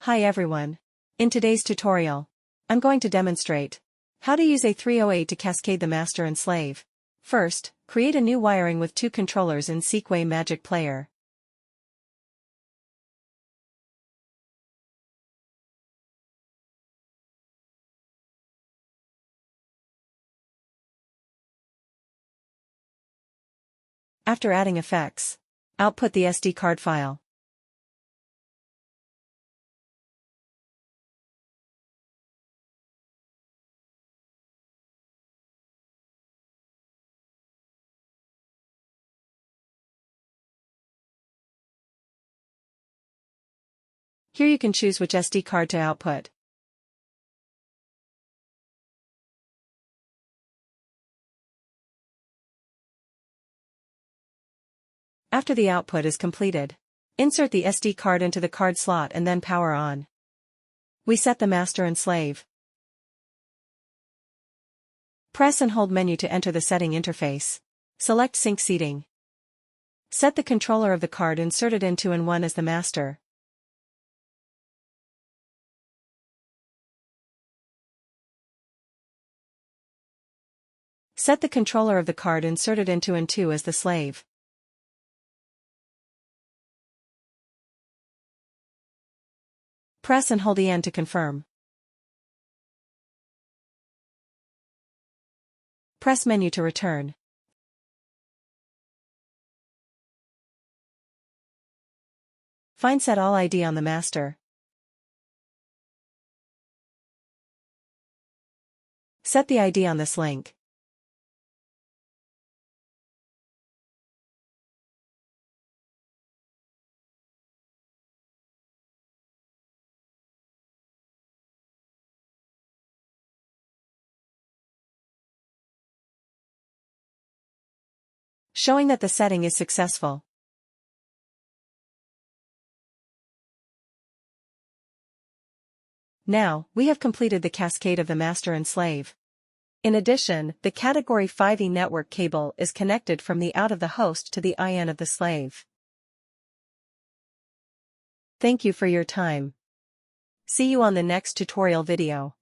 Hi everyone. In today's tutorial, I'm going to demonstrate how to use A308 to cascade the master and slave. First, create a new wiring with two controllers in Seekway Magic Player. After adding effects, output the SD card file. Here you can choose which SD card to output. After the output is completed, insert the SD card into the card slot and then power on. We set the master and slave. Press and hold menu to enter the setting interface. Select sync seating. Set the controller of the card inserted into N1 as the master. Set the controller of the card inserted into N2 as the slave. Press and hold EN to confirm. Press menu to return. Find Set All ID on the master. Set the ID on this link. Showing that the setting is successful. Now, we have completed the cascade of the master and slave. In addition, the Category 5E network cable is connected from the out of the host to the IN of the slave. Thank you for your time. See you on the next tutorial video.